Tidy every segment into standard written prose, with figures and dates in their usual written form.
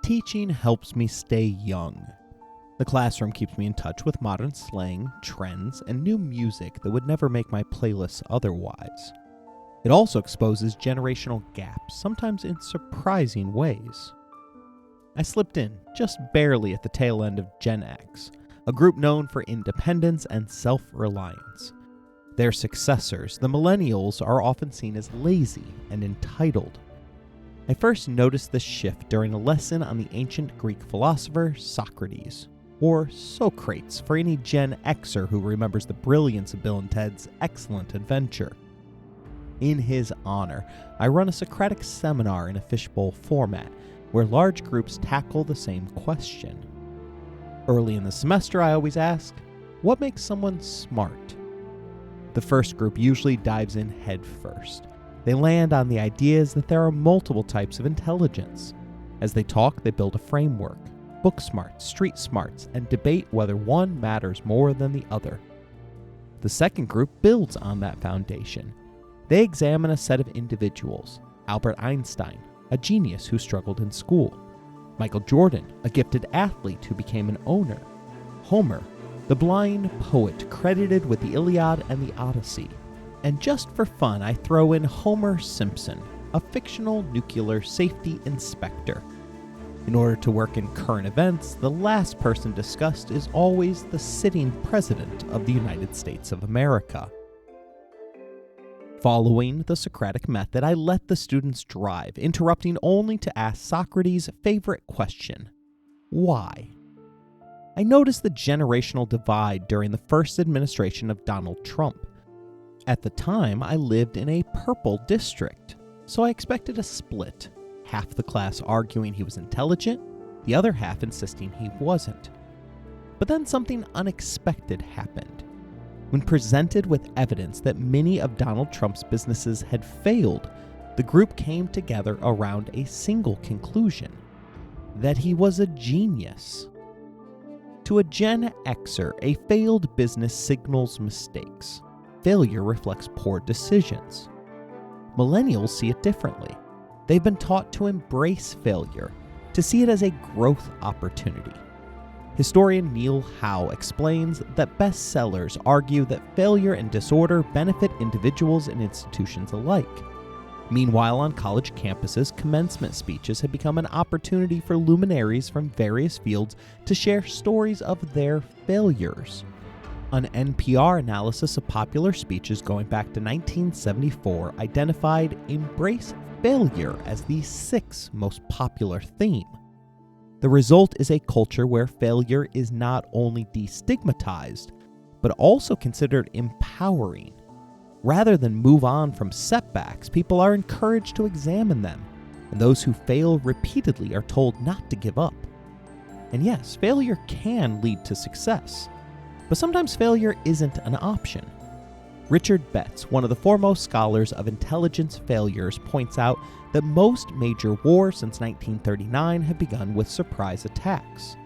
Teaching helps me stay young. The classroom keeps me in touch with modern slang, trends, and new music that would never make my playlists otherwise. It also exposes generational gaps, sometimes in surprising ways. I slipped in, just barely at the tail end of Gen X, a group known for independence and self-reliance. Their successors, the millennials, are often seen as lazy and entitled. I first noticed this shift during a lesson on the ancient Greek philosopher Socrates, or Socrates for any Gen Xer who remembers the brilliance of Bill and Ted's Excellent Adventure. In his honor, I run a Socratic seminar in a fishbowl format, where large groups tackle the same question. Early in the semester, I always ask, what makes someone smart? The first group usually dives in head first. They land on the ideas that there are multiple types of intelligence. As they talk, they build a framework, book smarts, street smarts, and debate whether one matters more than the other. The second group builds on that foundation. They examine a set of individuals: Albert Einstein, a genius who struggled in school; Michael Jordan, a gifted athlete who became an owner; Homer, the blind poet credited with the Iliad and the Odyssey. And just for fun, I throw in Homer Simpson, a fictional nuclear safety inspector. In order to work in current events, the last person discussed is always the sitting president of the United States of America. Following the Socratic method, I let the students drive, interrupting only to ask Socrates' favorite question: why? I noticed the generational divide during the first administration of Donald Trump. At the time, I lived in a purple district, so I expected a split, half the class arguing he was intelligent, the other half insisting he wasn't. But then something unexpected happened. When presented with evidence that many of Donald Trump's businesses had failed, the group came together around a single conclusion: that he was a genius. To a Gen Xer, a failed business signals mistakes. Failure reflects poor decisions. Millennials see it differently. They've been taught to embrace failure, to see it as a growth opportunity. Historian Neil Howe explains that bestsellers argue that failure and disorder benefit individuals and institutions alike. Meanwhile, on college campuses, commencement speeches have become an opportunity for luminaries from various fields to share stories of their failures. An NPR analysis of popular speeches going back to 1974 identified "embrace failure" as the sixth most popular theme. The result is a culture where failure is not only destigmatized, but also considered empowering. Rather than move on from setbacks, people are encouraged to examine them, and those who fail repeatedly are told not to give up. And yes, failure can lead to success, but sometimes failure isn't an option. Richard Betts, one of the foremost scholars of intelligence failures, points out that most major wars since 1939 have begun with surprise attacks.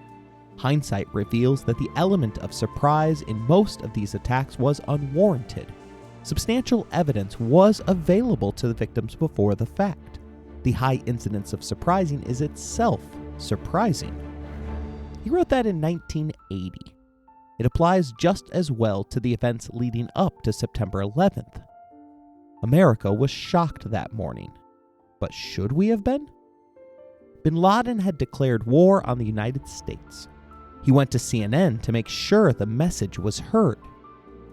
Hindsight reveals that the element of surprise in most of these attacks was unwarranted. Substantial evidence was available to the victims before the fact. The high incidence of surprising is itself surprising. He wrote that in 1980. It applies just as well to the events leading up to September 11th. America was shocked that morning. But should we have been? Bin Laden had declared war on the United States. He went to CNN to make sure the message was heard.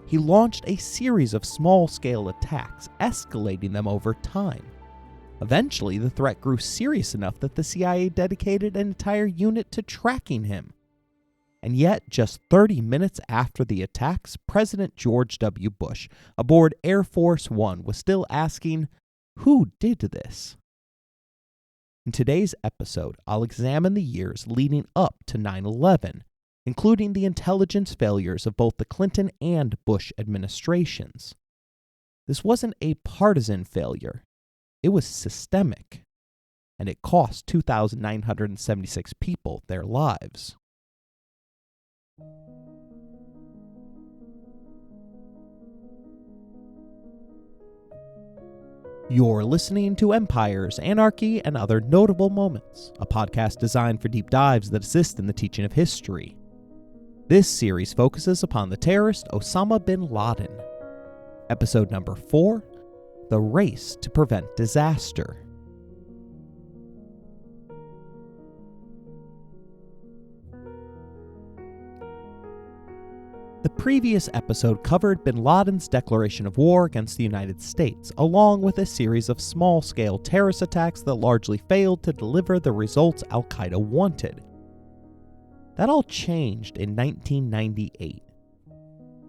He launched a series of small-scale attacks, escalating them over time. Eventually, the threat grew serious enough that the CIA dedicated an entire unit to tracking him. And yet, just 30 minutes after the attacks, President George W. Bush, aboard Air Force One, was still asking, who did this? In today's episode, I'll examine the years leading up to 9/11, including the intelligence failures of both the Clinton and Bush administrations. This wasn't a partisan failure. It was systemic, and it cost 2,976 people their lives. You're listening to Empires, Anarchy, and Other Notable Moments, a podcast designed for deep dives that assist in the teaching of history. This series focuses upon the terrorist Osama Bin Laden. Episode number 4, The Race to Prevent Disaster. The previous episode covered bin Laden's declaration of war against the United States, along with a series of small-scale terrorist attacks that largely failed to deliver the results al-Qaeda wanted. That all changed in 1998.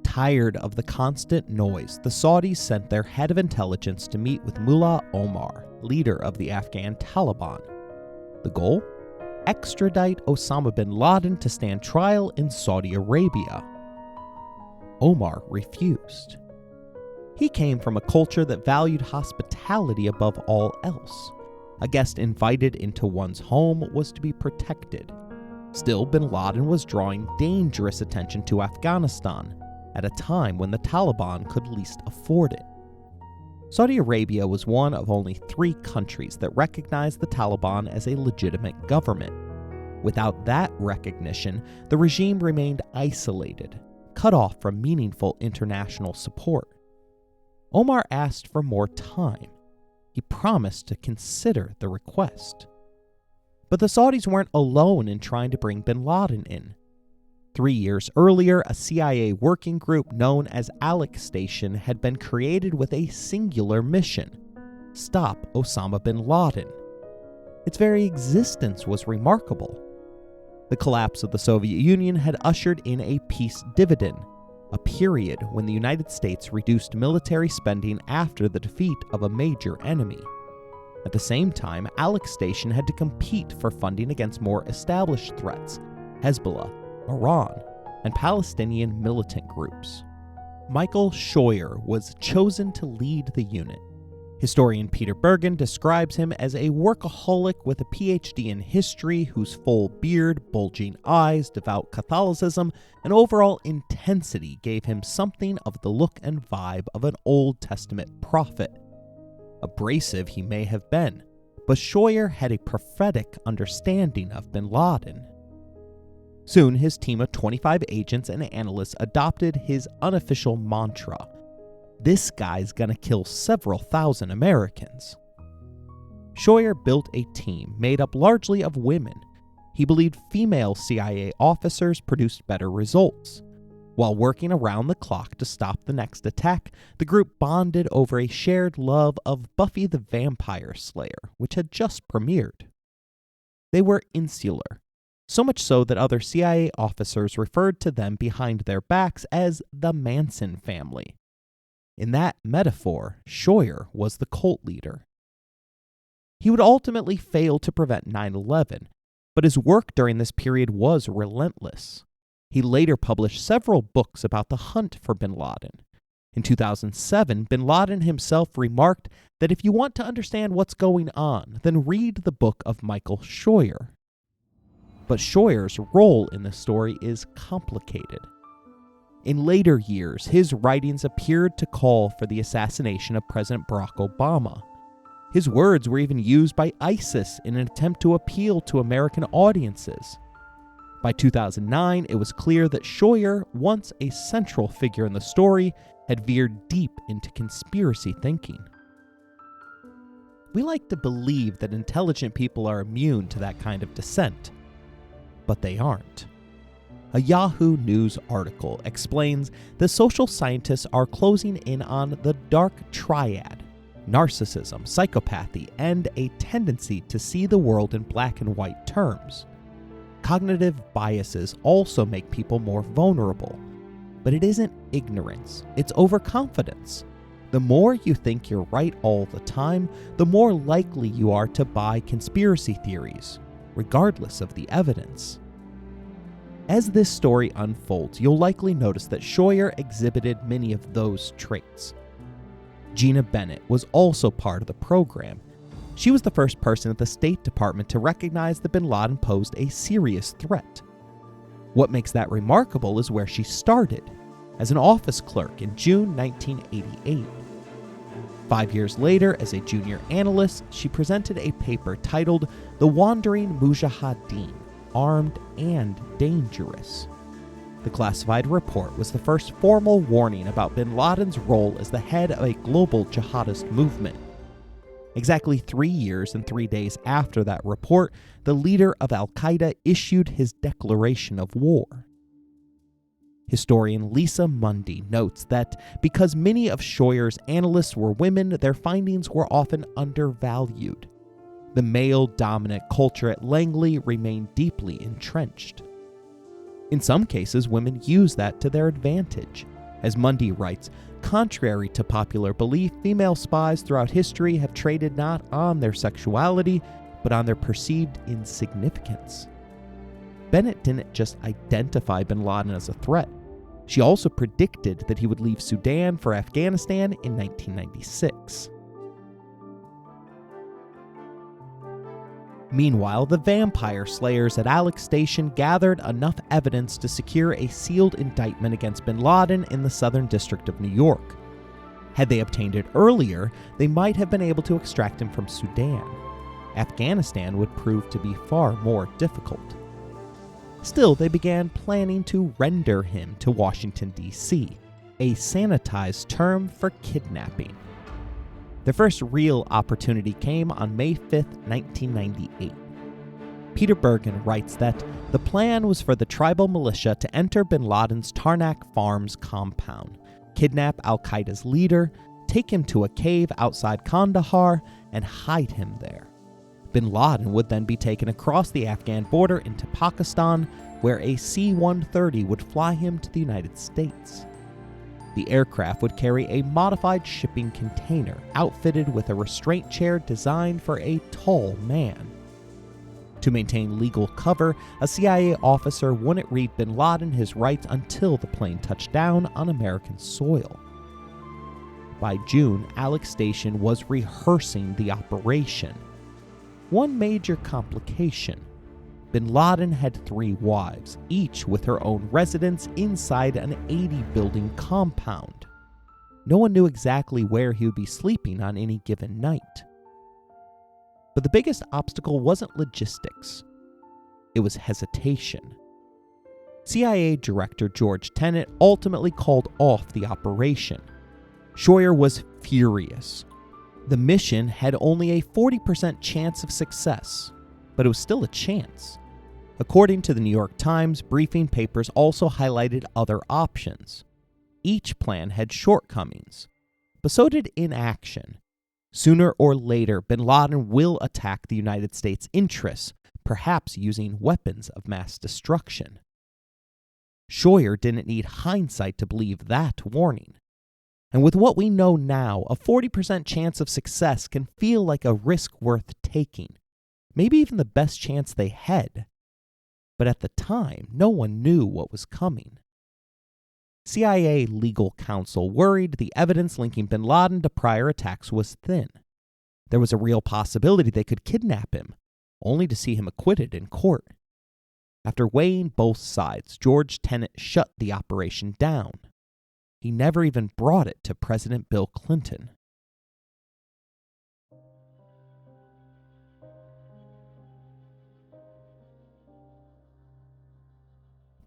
Tired of the constant noise, the Saudis sent their head of intelligence to meet with Mullah Omar, leader of the Afghan Taliban. The goal? Extradite Osama bin Laden to stand trial in Saudi Arabia. Omar refused. He came from a culture that valued hospitality above all else. A guest invited into one's home was to be protected. Still, bin Laden was drawing dangerous attention to Afghanistan at a time when the Taliban could least afford it. Saudi Arabia was one of only 3 countries that recognized the Taliban as a legitimate government. Without that recognition, the regime remained isolated, cut off from meaningful international support. Omar asked for more time. He promised to consider the request. But the Saudis weren't alone in trying to bring bin Laden in. 3 years earlier, a CIA working group known as Alec Station had been created with a singular mission: stop Osama bin Laden. Its very existence was remarkable. The collapse of the Soviet Union had ushered in a peace dividend, a period when the United States reduced military spending after the defeat of a major enemy. At the same time, Alec Station had to compete for funding against more established threats: Hezbollah, Iran, and Palestinian militant groups. Michael Scheuer was chosen to lead the unit. Historian Peter Bergen describes him as a workaholic with a PhD in history whose full beard, bulging eyes, devout Catholicism, and overall intensity gave him something of the look and vibe of an Old Testament prophet. Abrasive he may have been, but Scheuer had a prophetic understanding of bin Laden. Soon his team of 25 agents and analysts adopted his unofficial mantra: "This guy's gonna kill several thousand Americans." Scheuer built a team made up largely of women. He believed female CIA officers produced better results. While working around the clock to stop the next attack, the group bonded over a shared love of Buffy the Vampire Slayer, which had just premiered. They were insular, so much so that other CIA officers referred to them behind their backs as the Manson family. In that metaphor, Scheuer was the cult leader. He would ultimately fail to prevent 9/11, but his work during this period was relentless. He later published several books about the hunt for bin Laden. In 2007, bin Laden himself remarked that if you want to understand what's going on, then read the book of Michael Scheuer. But Scheuer's role in the story is complicated. In later years, his writings appeared to call for the assassination of President Barack Obama. His words were even used by ISIS in an attempt to appeal to American audiences. By 2009, it was clear that Scheuer, once a central figure in the story, had veered deep into conspiracy thinking. We like to believe that intelligent people are immune to that kind of dissent, but they aren't. A Yahoo News article explains the social scientists are closing in on the dark triad: narcissism, psychopathy, and a tendency to see the world in black and white terms. Cognitive biases also make people more vulnerable, but it isn't ignorance, it's overconfidence. The more you think you're right all the time, the more likely you are to buy conspiracy theories, regardless of the evidence. As this story unfolds, you'll likely notice that Scheuer exhibited many of those traits. Gina Bennett was also part of the program. She was the first person at the State Department to recognize that bin Laden posed a serious threat. What makes that remarkable is where she started, as an office clerk in June 1988. 5 years later, as a junior analyst, she presented a paper titled The Wandering Mujahideen, Armed and Dangerous. The classified report was the first formal warning about bin Laden's role as the head of a global jihadist movement. Exactly 3 years and 3 days after that report, the leader of Al-Qaeda issued his declaration of war. Historian Lisa Mundy notes that because many of Scheuer's analysts were women, their findings were often undervalued. The male-dominant culture at Langley remained deeply entrenched. In some cases, women used that to their advantage. As Mundy writes, contrary to popular belief, female spies throughout history have traded not on their sexuality, but on their perceived insignificance. Bennett didn't just identify bin Laden as a threat. She also predicted that he would leave Sudan for Afghanistan in 1996. Meanwhile, the vampire slayers at Alex Station gathered enough evidence to secure a sealed indictment against bin Laden in the Southern District of New York. Had they obtained it earlier, they might have been able to extract him from Sudan. Afghanistan would prove to be far more difficult. Still, they began planning to render him to Washington, D.C., a sanitized term for kidnapping. The first real opportunity came on May 5, 1998. Peter Bergen writes that the plan was for the tribal militia to enter bin Laden's Tarnak Farms compound, kidnap al-Qaeda's leader, take him to a cave outside Kandahar, and hide him there. Bin Laden would then be taken across the Afghan border into Pakistan, where a C-130 would fly him to the United States. The aircraft would carry a modified shipping container outfitted with a restraint chair designed for a tall man. To maintain legal cover, a CIA officer wouldn't read bin Laden his rights until the plane touched down on American soil. By June, Alex Station was rehearsing the operation. One major complication: bin Laden had 3 wives, each with her own residence inside an 80-building compound. No one knew exactly where he would be sleeping on any given night. But the biggest obstacle wasn't logistics. It was hesitation. CIA Director George Tenet ultimately called off the operation. Scheuer was furious. The mission had only a 40% chance of success, but it was still a chance. According to the New York Times, briefing papers also highlighted other options. Each plan had shortcomings, but so did inaction. Sooner or later, bin Laden will attack the United States' interests, perhaps using weapons of mass destruction. Scheuer didn't need hindsight to believe that warning. And with what we know now, a 40% chance of success can feel like a risk worth taking, maybe even the best chance they had. But at the time, no one knew what was coming. CIA legal counsel worried the evidence linking bin Laden to prior attacks was thin. There was a real possibility they could kidnap him, only to see him acquitted in court. After weighing both sides, George Tenet shut the operation down. He never even brought it to President Bill Clinton.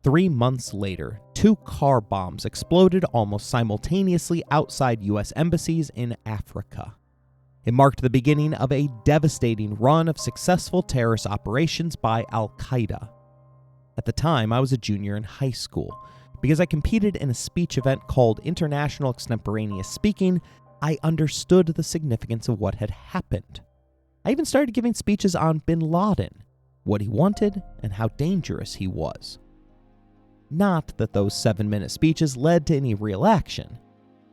Three months later, 2 car bombs exploded almost simultaneously outside U.S. embassies in Africa. It marked the beginning of a devastating run of successful terrorist operations by Al-Qaeda. At the time, I was a junior in high school. Because I competed in a speech event called International Extemporaneous Speaking, I understood the significance of what had happened. I even started giving speeches on bin Laden, what he wanted, and how dangerous he was. Not that those 7-minute speeches led to any real action.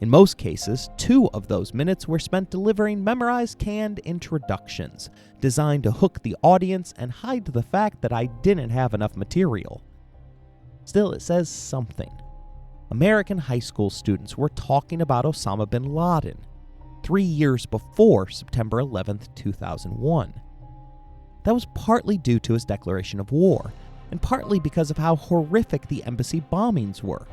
In most cases, 2 of those minutes were spent delivering memorized canned introductions, designed to hook the audience and hide the fact that I didn't have enough material. Still, it says something. American high school students were talking about Osama bin Laden 3 years before September 11, 2001. That was partly due to his declaration of war, and partly because of how horrific the embassy bombings were.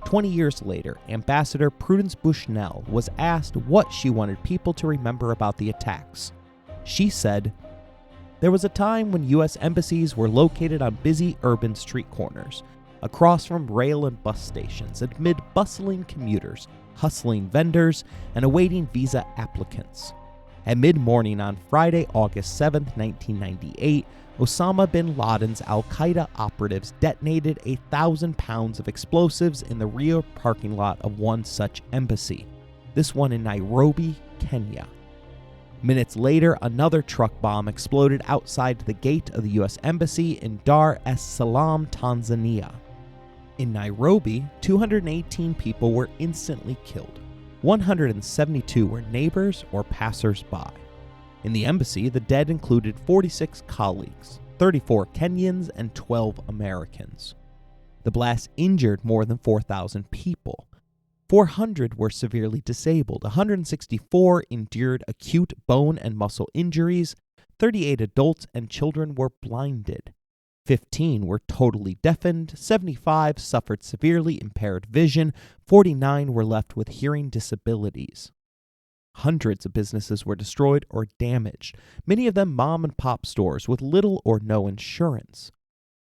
20 years later, Ambassador Prudence Bushnell was asked what she wanted people to remember about the attacks. She said, "There was a time when U.S. embassies were located on busy urban street corners, across from rail and bus stations, amid bustling commuters, hustling vendors, and awaiting visa applicants. At mid-morning on Friday, August 7, 1998, Osama Bin Laden's al-Qaeda operatives detonated 1,000 pounds of explosives in the rear parking lot of one such embassy, this one in Nairobi, Kenya. Minutes later, another truck bomb exploded outside the gate of the U.S. Embassy in Dar es Salaam, Tanzania. In Nairobi, 218 people were instantly killed. 172 were neighbors or passers-by. In the embassy, the dead included 46 colleagues, 34 Kenyans, and 12 Americans. The blast injured more than 4,000 people. 400 were severely disabled, 164 endured acute bone and muscle injuries, 38 adults and children were blinded. 15 were totally deafened, 75 suffered severely impaired vision, 49 were left with hearing disabilities. Hundreds of businesses were destroyed or damaged, many of them mom-and-pop stores with little or no insurance.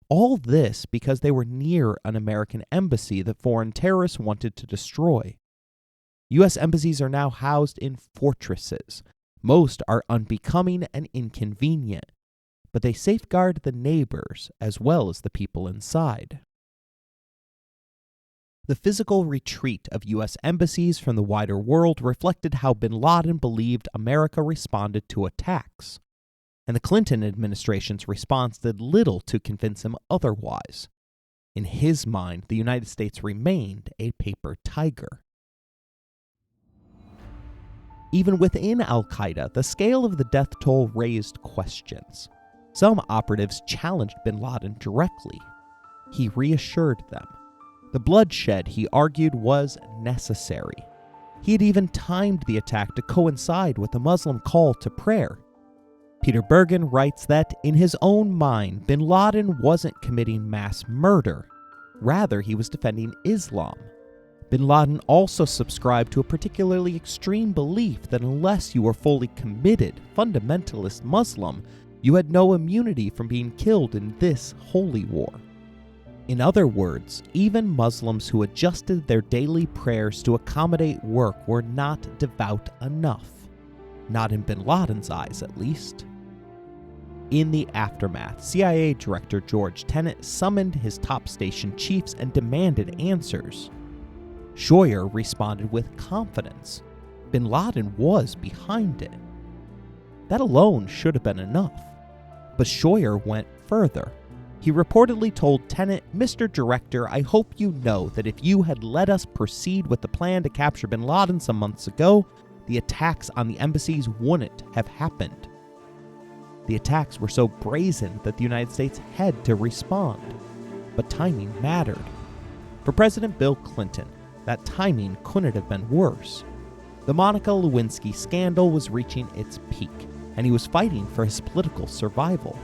All this because they were near an American embassy that foreign terrorists wanted to destroy. U.S. embassies are now housed in fortresses. Most are unbecoming and inconvenient, but they safeguard the neighbors as well as the people inside. The physical retreat of U.S. embassies from the wider world reflected how bin Laden believed America responded to attacks, and the Clinton administration's response did little to convince him otherwise. In his mind, the United States remained a paper tiger. Even within al-Qaeda, the scale of the death toll raised questions. Some operatives challenged bin Laden directly. He reassured them. The bloodshed, he argued, was necessary. He had even timed the attack to coincide with the Muslim call to prayer. Peter Bergen writes that, in his own mind, bin Laden wasn't committing mass murder. Rather, he was defending Islam. Bin Laden also subscribed to a particularly extreme belief that unless you were fully committed, fundamentalist Muslim, you had no immunity from being killed in this holy war. In other words, even Muslims who adjusted their daily prayers to accommodate work were not devout enough. Not in bin Laden's eyes, at least. In the aftermath, CIA Director George Tenet summoned his top station chiefs and demanded answers. Scheuer responded with confidence. Bin Laden was behind it. That alone should have been enough. But Scheuer went further. He reportedly told Tenet, "Mr. Director, I hope you know that if you had let us proceed with the plan to capture bin Laden some months ago, the attacks on the embassies wouldn't have happened." The attacks were so brazen that the United States had to respond. But timing mattered. For President Bill Clinton, that timing couldn't have been worse. The Monica Lewinsky scandal was reaching its peak, and he was fighting for his political survival.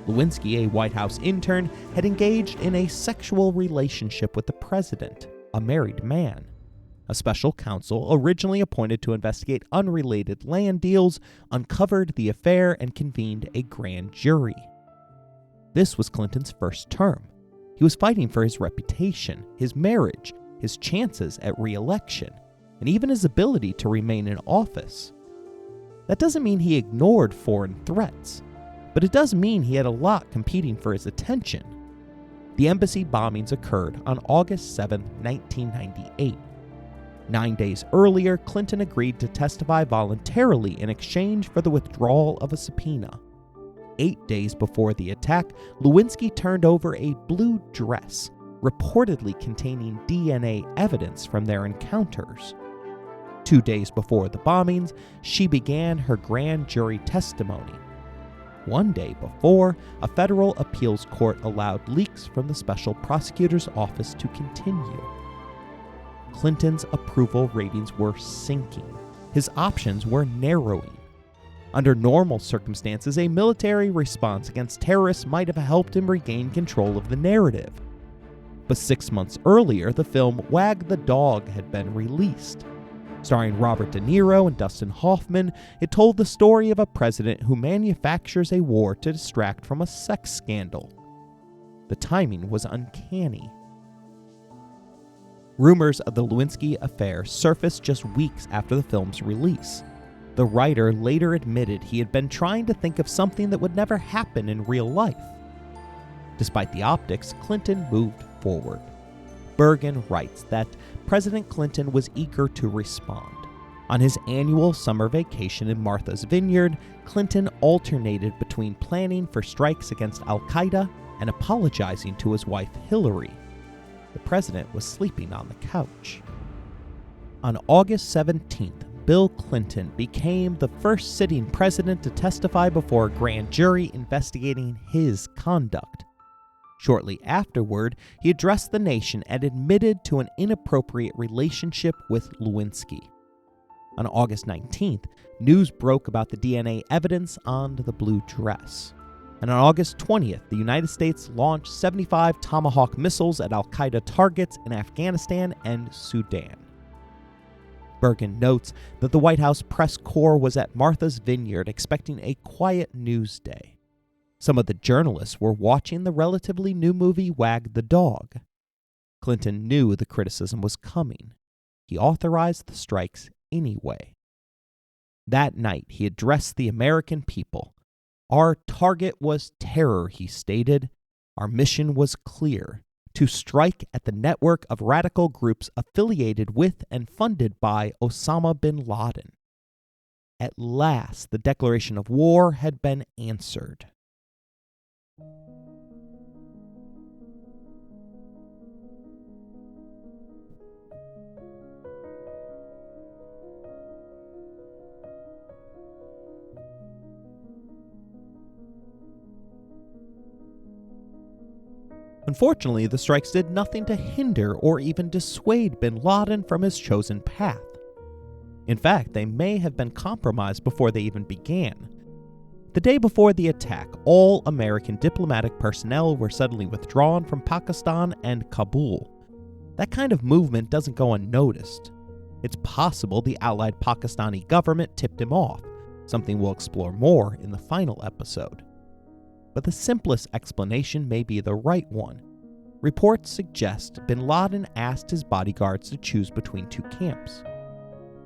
Lewinsky, a White House intern, had engaged in a sexual relationship with the president, a married man. A special counsel, originally appointed to investigate unrelated land deals, uncovered the affair and convened a grand jury. This was Clinton's first term. He was fighting for his reputation, his marriage, his chances at re-election, and even his ability to remain in office. That doesn't mean he ignored foreign threats, but it does mean he had a lot competing for his attention. The embassy bombings occurred on August 7, 1998. 9 days earlier, Clinton agreed to testify voluntarily in exchange for the withdrawal of a subpoena. 8 days before the attack, Lewinsky turned over a blue dress, reportedly containing DNA evidence from their encounters. 2 days before the bombings, she began her grand jury testimony. 1 day before, a federal appeals court allowed leaks from the special prosecutor's office to continue. Clinton's approval ratings were sinking. His options were narrowing. Under normal circumstances, a military response against terrorists might have helped him regain control of the narrative. But 6 months earlier, the film Wag the Dog had been released. Starring Robert DeNiro and Dustin Hoffman, it told the story of a president who manufactures a war to distract from a sex scandal. The timing was uncanny. Rumors of the Lewinsky affair surfaced just weeks after the film's release. The writer later admitted he had been trying to think of something that would never happen in real life. Despite the optics, Clinton moved forward. Bergen writes that President Clinton was eager to respond. On his annual summer vacation in Martha's Vineyard, Clinton alternated between planning for strikes against Al-Qaeda and apologizing to his wife Hillary. The president was sleeping on the couch. On August 17th, Bill Clinton became the first sitting president to testify before a grand jury investigating his conduct. Shortly afterward, he addressed the nation and admitted to an inappropriate relationship with Lewinsky. On August 19th, news broke about the DNA evidence on the blue dress. And on August 20th, the United States launched 75 Tomahawk missiles at Al-Qaeda targets in Afghanistan and Sudan. Bergen notes that the White House press corps was at Martha's Vineyard expecting a quiet news day. Some of the journalists were watching the relatively new movie Wag the Dog. Clinton knew the criticism was coming. He authorized the strikes anyway. That night, he addressed the American people. Our target was terror, he stated. Our mission was clear: to strike at the network of radical groups affiliated with and funded by Osama bin Laden. At last, the declaration of war had been answered. Unfortunately, the strikes did nothing to hinder or even dissuade bin Laden from his chosen path. In fact, they may have been compromised before they even began. The day before the attack, all American diplomatic personnel were suddenly withdrawn from Pakistan and Kabul. That kind of movement doesn't go unnoticed. It's possible the allied Pakistani government tipped him off, something we'll explore more in the final episode. But the simplest explanation may be the right one. Reports suggest bin Laden asked his bodyguards to choose between two camps.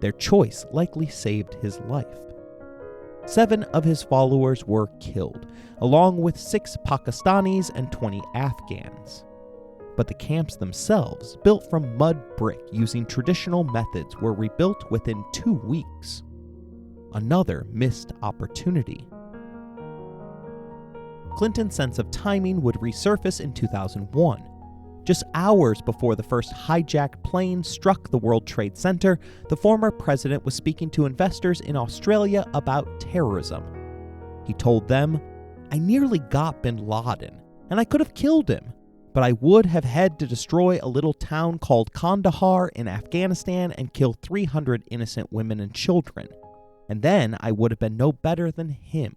Their choice likely saved his life. 7 of his followers were killed, along with 6 Pakistanis and 20 Afghans. But the camps themselves, built from mud brick using traditional methods, were rebuilt within 2 weeks. Another missed opportunity. Clinton's sense of timing would resurface in 2001. Just hours before the first hijacked plane struck the World Trade Center, the former president was speaking to investors in Australia about terrorism. He told them, "I nearly got bin Laden, and I could have killed him, but I would have had to destroy a little town called Kandahar in Afghanistan and kill 300 innocent women and children, and then I would have been no better than him.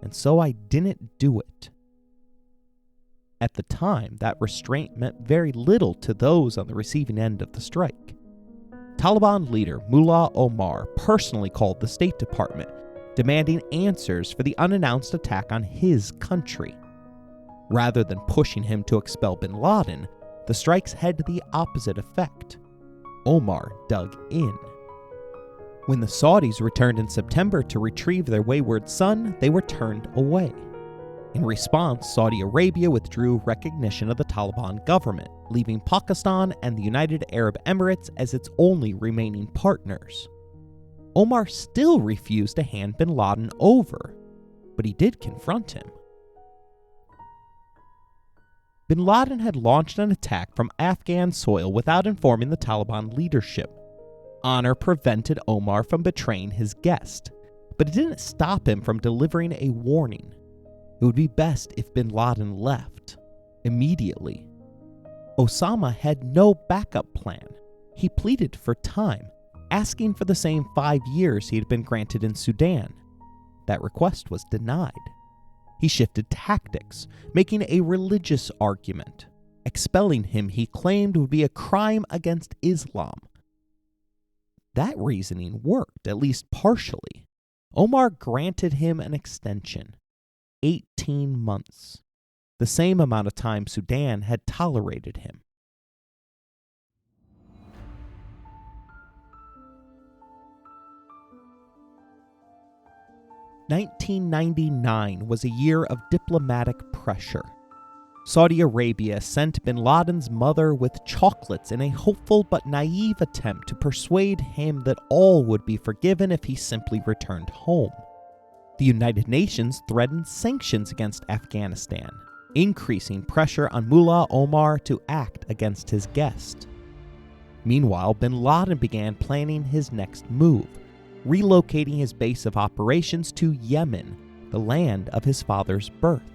And so I didn't do it." At the time, that restraint meant very little to those on the receiving end of the strike. Taliban leader Mullah Omar personally called the State Department, demanding answers for the unannounced attack on his country. Rather than pushing him to expel bin Laden, the strikes had the opposite effect. Omar dug in. When the Saudis returned in September to retrieve their wayward son, they were turned away. In response, Saudi Arabia withdrew recognition of the Taliban government, leaving Pakistan and the United Arab Emirates as its only remaining partners. Omar still refused to hand bin Laden over, but he did confront him. Bin Laden had launched an attack from Afghan soil without informing the Taliban leadership. Honor prevented Omar from betraying his guest, but it didn't stop him from delivering a warning. It would be best if bin Laden left immediately. Osama had no backup plan. He pleaded for time, asking for the same 5 years he had been granted in Sudan. That request was denied. He shifted tactics, making a religious argument. Expelling him, he claimed, would be a crime against Islam. That reasoning worked, at least partially. Omar granted him an extension, 18 months, the same amount of time Sudan had tolerated him. "1999 was a year of diplomatic pressure. Saudi Arabia sent bin Laden's mother with chocolates in a hopeful but naive attempt to persuade him that all would be forgiven if he simply returned home. The United Nations threatened sanctions against Afghanistan, increasing pressure on Mullah Omar to act against his guest. Meanwhile, bin Laden began planning his next move, relocating his base of operations to Yemen, the land of his father's birth.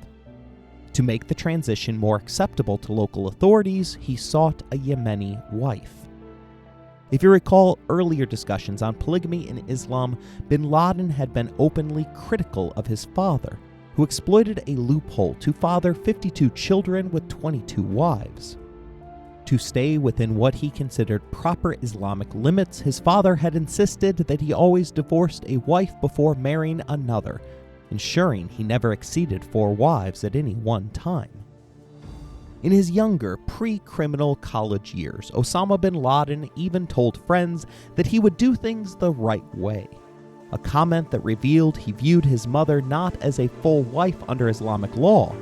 To make the transition more acceptable to local authorities, he sought a Yemeni wife. If you recall earlier discussions on polygamy in Islam, bin Laden had been openly critical of his father, who exploited a loophole to father 52 children with 22 wives. To stay within what he considered proper Islamic limits, his father had insisted that he always divorced a wife before marrying another, ensuring he never exceeded 4 wives at any one time. In his younger, pre-criminal college years, Osama bin Laden even told friends that he would do things the right way, a comment that revealed he viewed his mother not as a full wife under Islamic law,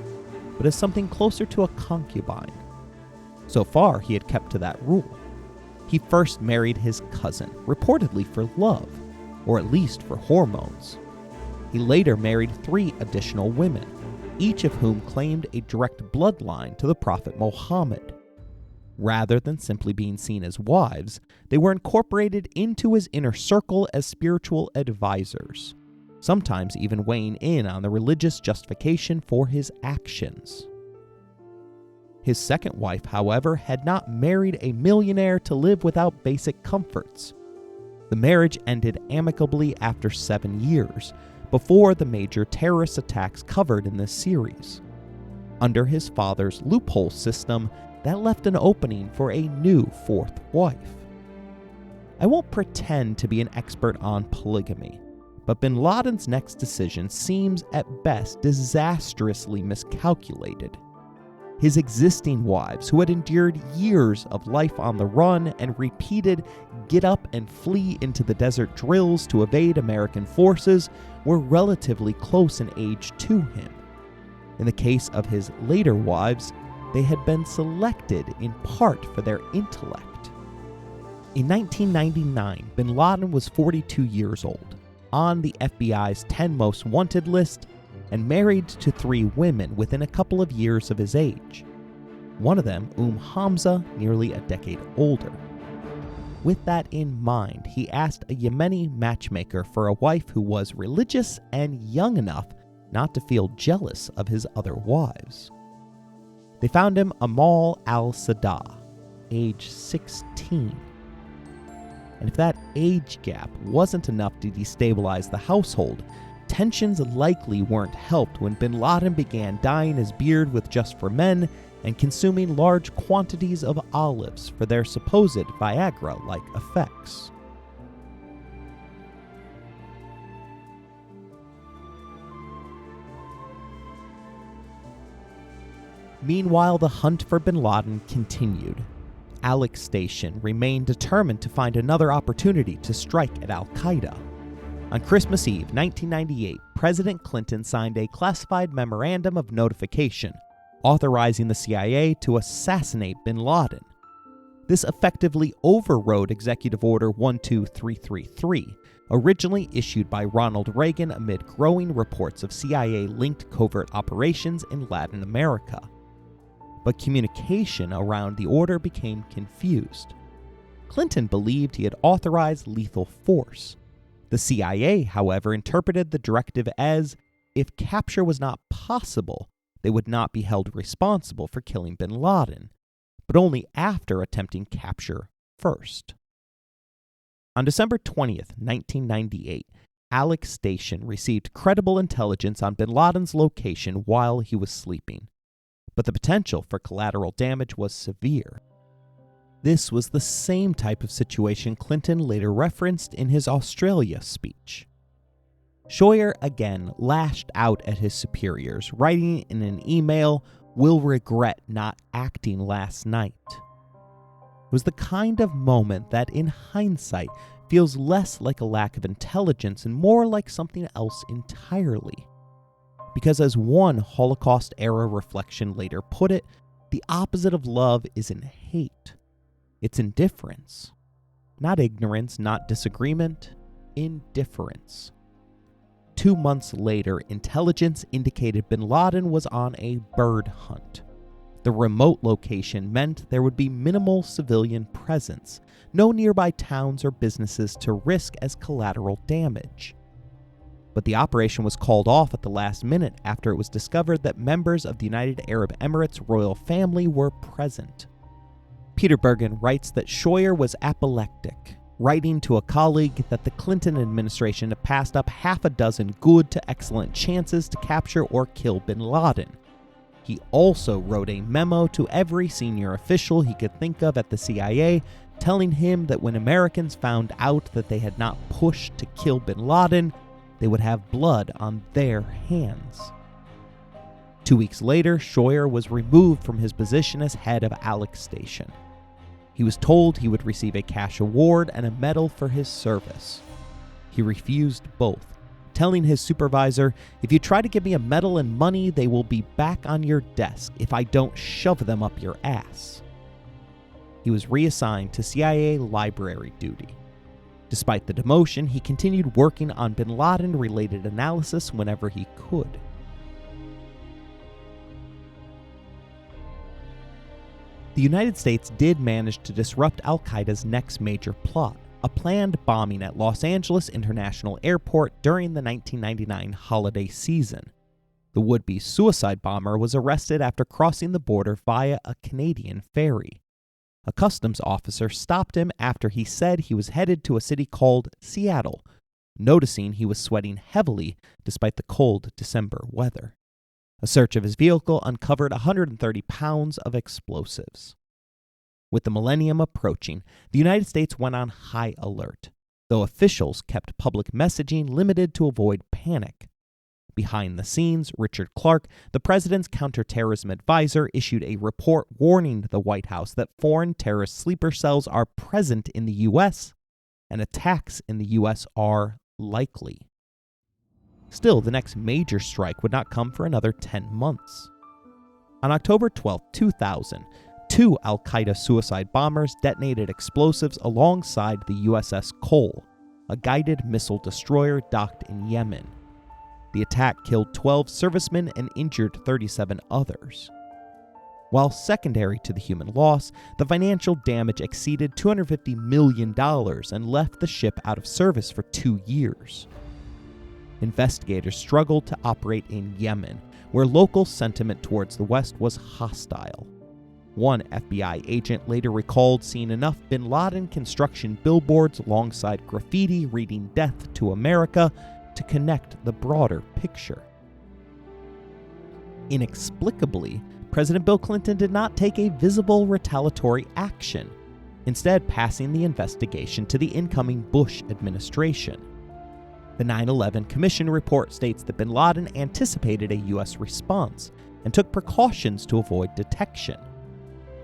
but as something closer to a concubine. So far, he had kept to that rule. He first married his cousin, reportedly for love, or at least for hormones. He later married 3 additional women, each of whom claimed a direct bloodline to the Prophet Muhammad. Rather than simply being seen as wives, they were incorporated into his inner circle as spiritual advisors, sometimes even weighing in on the religious justification for his actions. His second wife, however, had not married a millionaire to live without basic comforts. The marriage ended amicably after 7 years, before the major terrorist attacks covered in this series. Under his father's loophole system, that left an opening for a new 4th wife. I won't pretend to be an expert on polygamy, but bin Laden's next decision seems at best disastrously miscalculated. His existing wives, who had endured years of life on the run and repeated get up and flee into the desert drills to evade American forces, were relatively close in age to him. In the case of his later wives, they had been selected in part for their intellect. In 1999, bin Laden was 42 years old, on the FBI's 10 most wanted list, and married to 3 women within a couple of years of his age. One of them, Hamza, nearly a decade older. With that in mind, he asked a Yemeni matchmaker for a wife who was religious and young enough not to feel jealous of his other wives. They found him Amal al-Saddah, age 16. And if that age gap wasn't enough to destabilize the household, tensions likely weren't helped when bin Laden began dyeing his beard with Just for Men and consuming large quantities of olives for their supposed Viagra-like effects. Meanwhile, the hunt for bin Laden continued. Alex Station remained determined to find another opportunity to strike at Al-Qaeda. On Christmas Eve, 1998, President Clinton signed a classified memorandum of notification authorizing the CIA to assassinate bin Laden. This effectively overrode Executive Order 12333, originally issued by Ronald Reagan amid growing reports of CIA-linked covert operations in Latin America. But communication around the order became confused. Clinton believed he had authorized lethal force. The CIA, however, interpreted the directive as, if capture was not possible, they would not be held responsible for killing bin Laden, but only after attempting capture first. On December 20th, 1998, Alex Station received credible intelligence on bin Laden's location while he was sleeping. but the potential for collateral damage was severe. This was the same type of situation Clinton later referenced in his Australia speech. Scheuer again lashed out at his superiors, writing in an email, "Will regret not acting last night." It was the kind of moment that, in hindsight, feels less like a lack of intelligence and more like something else entirely. Because as one Holocaust-era reflection later put it, the opposite of love isn't hate. It's indifference. Not ignorance, not disagreement, indifference. 2 months later, intelligence indicated bin Laden was on a bird hunt. The remote location meant there would be minimal civilian presence, no nearby towns or businesses to risk as collateral damage. But the operation was called off at the last minute after it was discovered that members of the United Arab Emirates royal family were present. Peter Bergen writes that Scheuer was apoplectic, writing to a colleague that the Clinton administration had passed up half a dozen good to excellent chances to capture or kill bin Laden. He also wrote a memo to every senior official he could think of at the CIA, telling him that when Americans found out that they had not pushed to kill bin Laden, they would have blood on their hands. 2 weeks later, Scheuer was removed from his position as head of Alex Station. He was told he would receive a cash award and a medal for his service. He refused both, telling his supervisor, "If you try to give me a medal and money, they will be back on your desk if I don't shove them up your ass." He was reassigned to CIA library duty. Despite the demotion, he continued working on bin Laden-related analysis whenever he could. The United States did manage to disrupt al-Qaeda's next major plot, a planned bombing at Los Angeles International Airport during the 1999 holiday season. The would-be suicide bomber was arrested after crossing the border via a Canadian ferry. A customs officer stopped him after he said he was headed to a city called Seattle, noticing he was sweating heavily despite the cold December weather. A search of his vehicle uncovered 130 pounds of explosives. With the millennium approaching, the United States went on high alert, though officials kept public messaging limited to avoid panic. Behind the scenes, Richard Clarke, the president's counterterrorism advisor, issued a report warning the White House that foreign terrorist sleeper cells are present in the U.S. and attacks in the U.S. are likely. Still, the next major strike would not come for another 10 months. On October 12, 2000, 2 al-Qaeda suicide bombers detonated explosives alongside the USS Cole, a guided missile destroyer docked in Yemen. The attack killed 12 servicemen and injured 37 others. While secondary to the human loss, the financial damage exceeded $250 million and left the ship out of service for 2 years. Investigators struggled to operate in Yemen, where local sentiment towards the West was hostile. One FBI agent later recalled seeing enough bin Laden construction billboards alongside graffiti reading "Death to America" to connect the broader picture. Inexplicably, President Bill Clinton did not take a visible retaliatory action, instead passing the investigation to the incoming Bush administration. The 9/11 Commission report states that bin Laden anticipated a U.S. response and took precautions to avoid detection.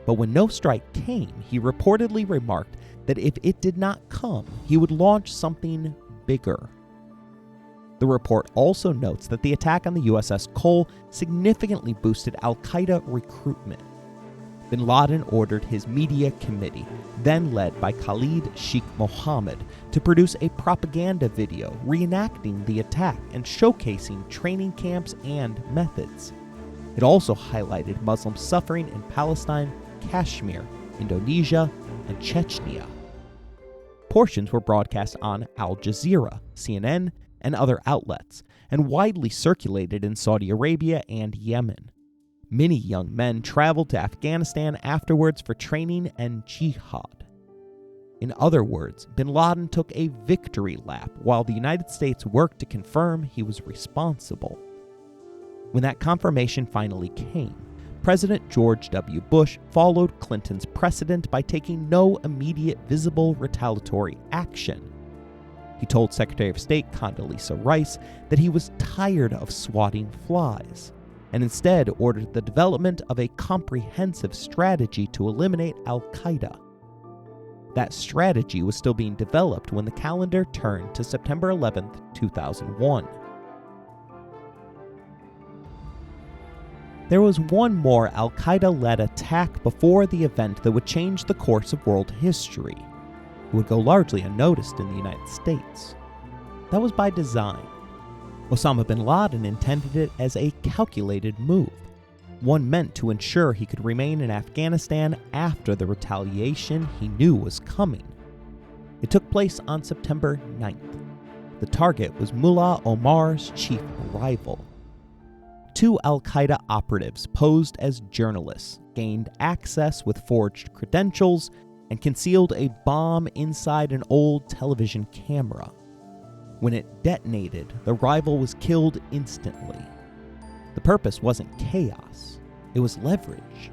But when no strike came, he reportedly remarked that if it did not come, he would launch something bigger. The report also notes that the attack on the USS Cole significantly boosted al-Qaeda recruitment. Bin Laden ordered his media committee, then led by Khalid Sheikh Mohammed, to produce a propaganda video reenacting the attack and showcasing training camps and methods. It also highlighted Muslim suffering in Palestine, Kashmir, Indonesia, and Chechnya. Portions were broadcast on Al Jazeera, CNN, and other outlets, and widely circulated in Saudi Arabia and Yemen. Many young men traveled to Afghanistan afterwards for training and jihad. In other words, bin Laden took a victory lap while the United States worked to confirm he was responsible. When that confirmation finally came, President George W. Bush followed Clinton's precedent by taking no immediate visible retaliatory action. He told Secretary of State Condoleezza Rice that he was tired of swatting flies, and instead ordered the development of a comprehensive strategy to eliminate al-Qaeda. That strategy was still being developed when the calendar turned to September 11, 2001. There was one more al-Qaeda-led attack before the event that would change the course of world history. It would go largely unnoticed in the United States. That was by design. Osama Bin Laden intended it as a calculated move, one meant to ensure he could remain in Afghanistan after the retaliation he knew was coming. It took place on September 9th. The target was Mullah Omar's chief rival. Two al-Qaeda operatives posed as journalists, gained access with forged credentials, and concealed a bomb inside an old television camera. When it detonated, the rival was killed instantly. The purpose wasn't chaos, it was leverage.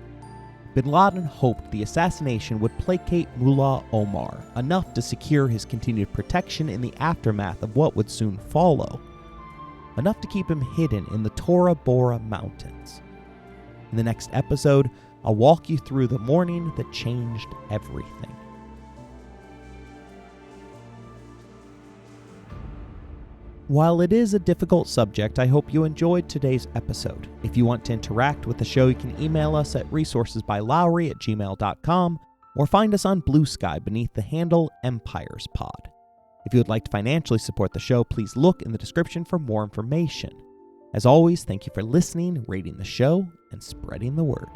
Bin Laden hoped the assassination would placate Mullah Omar enough to secure his continued protection in the aftermath of what would soon follow, enough to keep him hidden in the Tora Bora Mountains. In the next episode, I'll walk you through the morning that changed everything. While it is a difficult subject, I hope you enjoyed today's episode. If you want to interact with the show, you can email us at resourcesbylowery@gmail.com or find us on Bluesky beneath the handle EmpiresPod. If you would like to financially support the show, please look in the description for more information. As always, thank you for listening, rating the show, and spreading the word.